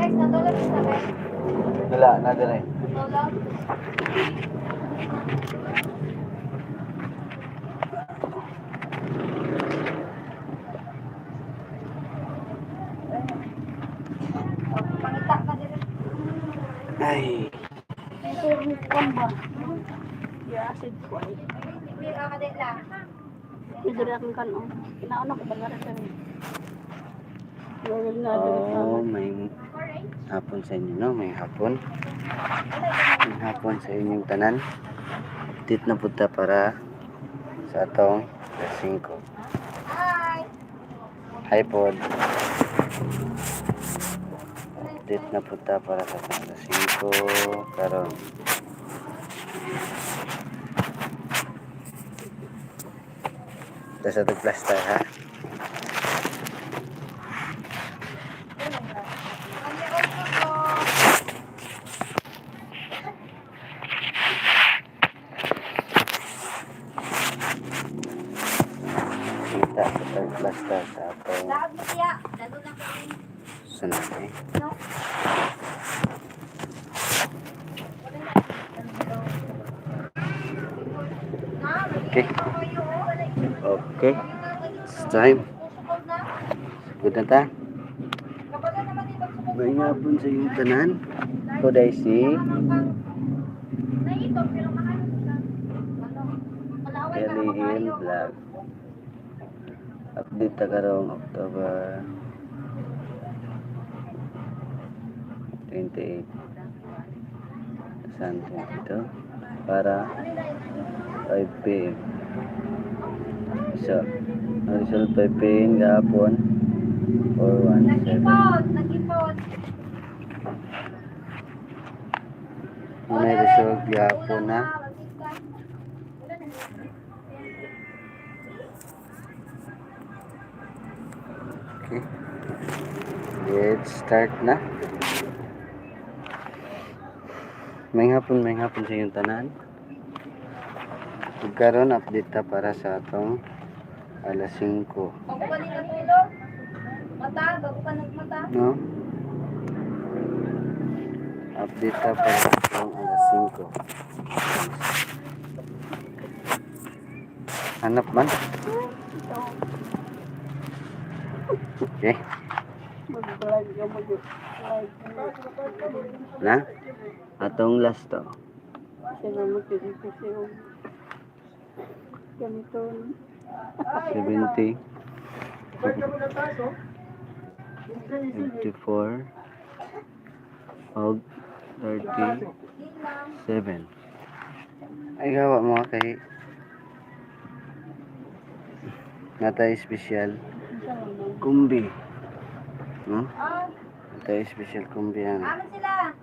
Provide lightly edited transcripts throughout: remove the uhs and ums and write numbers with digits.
guys, natulog sa guys. Wala na dire. Natulog. Pangita ka din. Ay, Ya, acid ko ay. Bibir ka din lang. Idiri akong kanon. Kinaon ako balaran kami. Gawin na din sa oh, may hapon sa inyo, no? May hapon. May hapon sa inyong tanan. Update na punta para sa atong alas 5. Hi. Hi, pod. Update na punta para sa atong alas 5. Karon. Ito sa atong plaster, ha? Kita sa atong plaster sa atong Lahat mo siya. Dalo na kami. sunod, eh. No? Okay. Okay. It's time. Good na ta. May hapon sa inyong tanan. Ko Daisy. Kelly Hill Vlog. Update ta karong October 28 something ito para 5 p.m. So, ang result 5 p.m. gahapon 417. Nag-ipon. May result gahapon na. Okay. Let's start na. May hapon sa iyong tanan. Magkaroon update ta para sa atong alas 5. Bago ka din natulog? Mata? Bago ka nagmata? No? Update ta para sa atong alas 5. Hanap man. Okay. mag-vlog ka mag-vlog. Na? Atong last to. Sila magkikita siya. Ganito. 70. 54. Og 37. Ay gawa mo kay natay special kumbi. No? Natay special kumbi yan. Amin sila.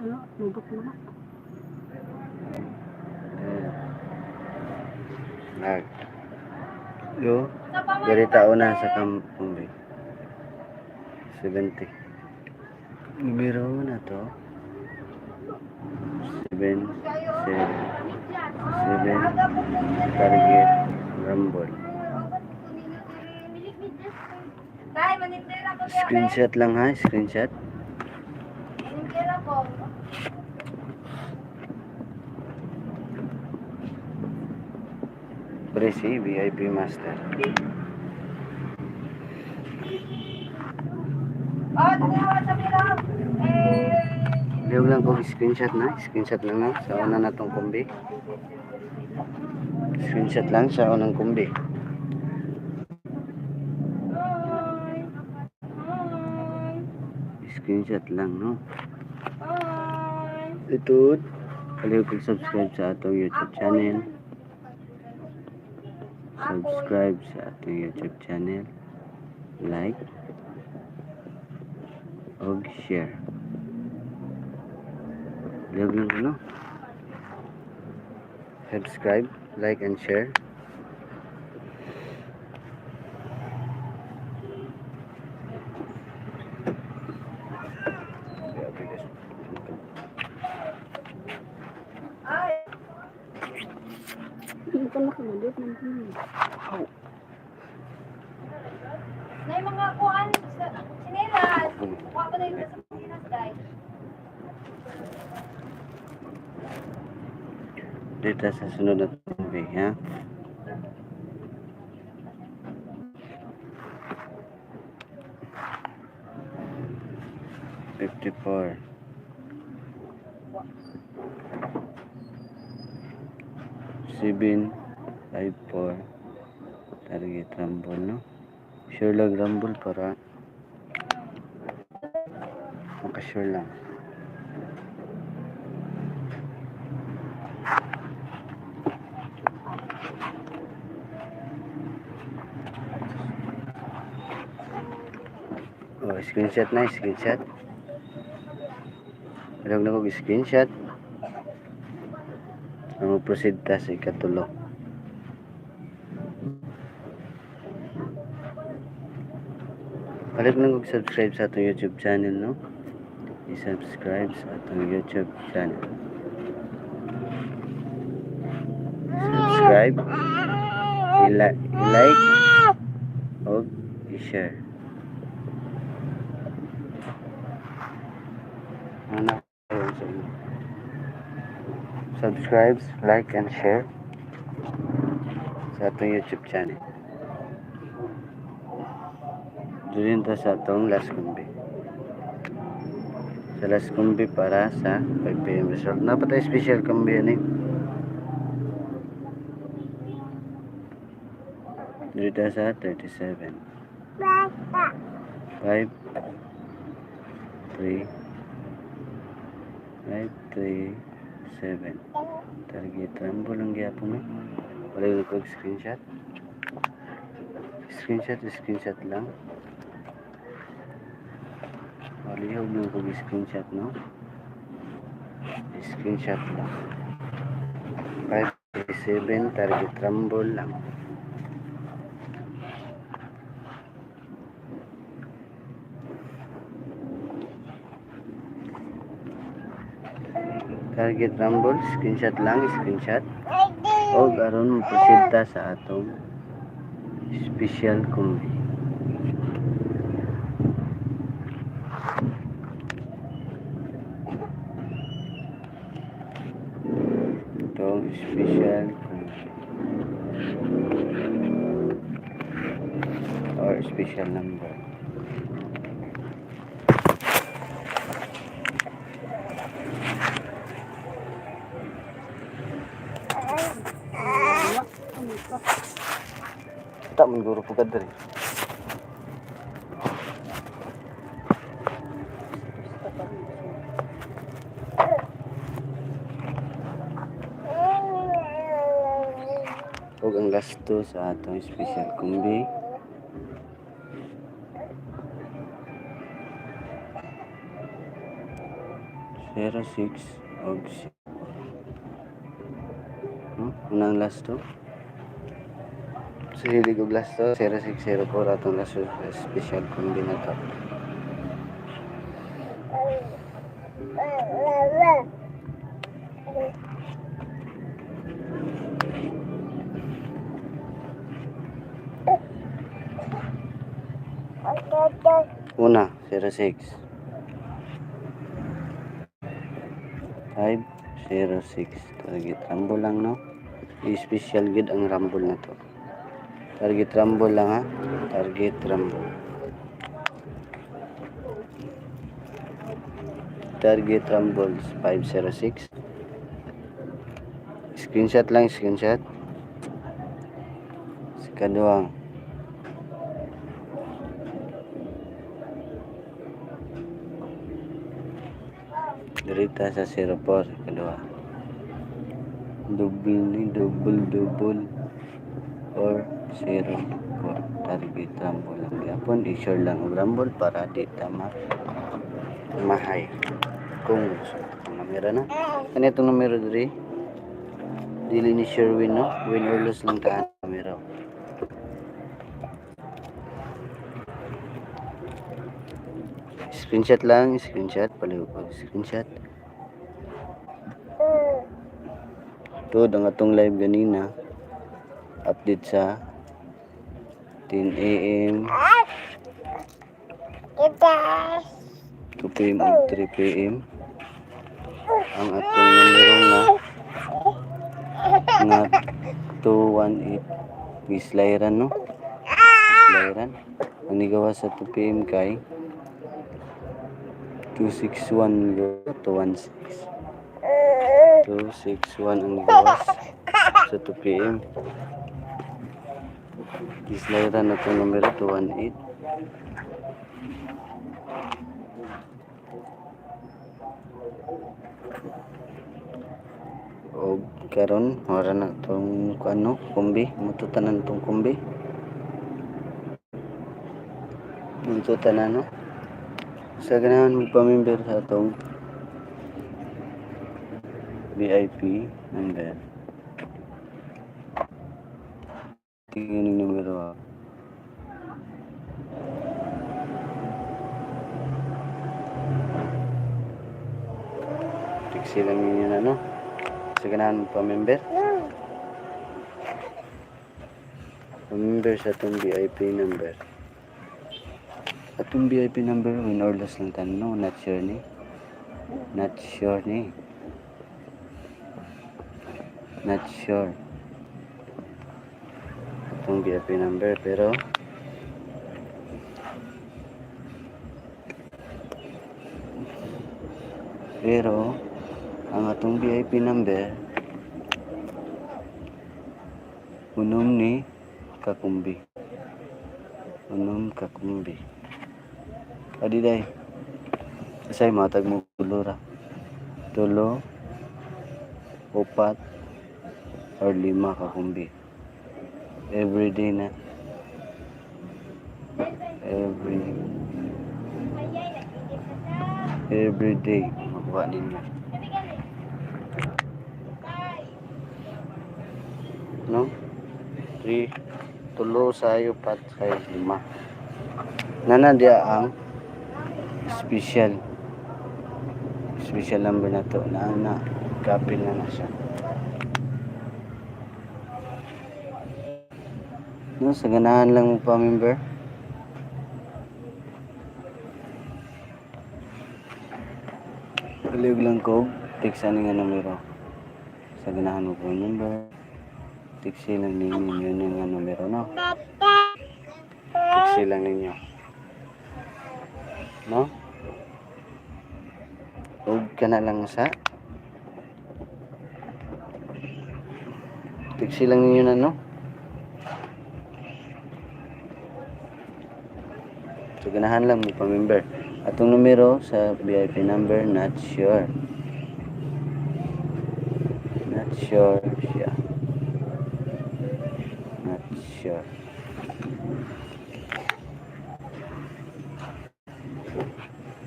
Ano? Lubot mo na. Nag. Yo. Dari tauna sa kumbi. 70. Numero na to. 7. 7. Target. Rumble. Dahil manindira ko siya. Screenshot lang ha. Screenshot. Manindira ko. Presi VIP Master. Oh, tanawa sa bilang. Liog lang ko screenshot na. Screenshot lang na. Sa una na tong kumbi. Screenshot lang sa unang kumbi. Screenshot lang, no? Ito. Kaliw kong subscribe sa atong YouTube channel. Subscribe sa atong YouTube channel. Like. Og share. Liog lang ko, no? Subscribe, like, and share. cellphone na kamalit ng puno. Na yung mga kuhan sa sinelas. Kuha ko na yung sa sinelas, guys. Dito sa sunod na tubig, ha? $54. 754 target rumble, no? Sure lang rumble para makasure lang. Oh, screenshot na, screenshot. Alam na ko screenshot. Ang proceed ta sa ikatulo. Balik na kong subscribe sa atong YouTube channel, no? I-subscribe sa atong YouTube channel. Subscribe, i-like, o i-share. Ano kayo sa inyo? Subscribe, like, and share sa atong YouTube channel. Doon ta sa atong last kumbi. Sa last kumbi para sa 5 PM result. Napatay special kumbi yan, eh. Doon ta sa 37. 5 3 7. Target rumble lang gyapon, no? Wala yung ko screenshot. Screenshot lang. Wala yung ko screenshot, no? Screenshot lang. 5 7 target rumble lang. Target rumble, screenshot lang, screenshot. O garon mo proceed ta sa atong special kumbi. Itong special kumbi or special number. Tak mengguru pugad dari. Ug ang last to sa atong special kumbi. Zero 6 og unang last to. So, hilig og last to 0604 atong last special kumbi na to. Una 06 506 target rumble lang, no? I-special gid ang rumble na to. Target rumble lang, ha? Target rumble. Target rumble 506. Screenshot lang, screenshot. Kaduang derita sa 04 kedua double or 04 target rumble lang yapon i-share lang ang rumble para di tama mahay kung gusto ang numero na kanitong numero diri dili ni sure win, no? Win or lose lang taan numero. Screenshot lang, screenshot, paliw pag screenshot. Ito, ang atong live ganina, update sa 10 AM, 2 PM ug 3 PM. Ang atong numero nga 218 Gislayran, no? Gislayran. Ang nigawas sa 2 PM kay 261 216. 261 ang nigawas sa 2 PM. Gislayran na itong numero 218. O karon wala na itong kumbi. Mututan na itong kumbi. Mututan na, no? Sa ganahan magpamember sa itong VIP number. Tingnan yung numero. Tiksi lang ninyo na, no? Sa ganahan magpamember. Pamember sa itong VIP number. Atong VIP number, win or loss lang tayo, no? Not sure ni. Not sure ni. Not sure. Atong VIP number, pero ang atong VIP number unom ni kakumbi. Unom kakumbi. Adi day. Asay matag mo kulura. 3, 4 or 5 kakumbi. Everyday na. Every day makuha ninyo. No? 3, 3 sayo, 4 sayo, 5. Nana dia ang special number na to na kapil na siya. No, sa ganahan lang mo pa member. Palig lang ko tiksa nga numero. Sa ganahan mo pa member. Tiksi lang ninyo yun nga numero, no? Tiksi lang ninyo. No? Huwag ka na lang sa tiksi lang ninyo na, no? So, ganahan lang mo pa-member. Atong numero sa VIP number, not sure. Not sure siya. Not sure.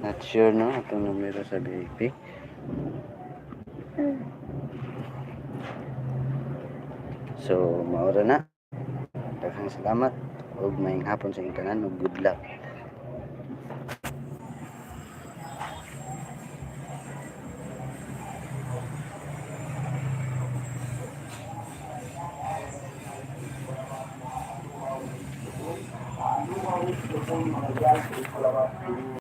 Not sure, no? Atong numero sa VIP. So, maura na. Daghang salamat. Ug maayong hapon sa inyong tanan ug good luck.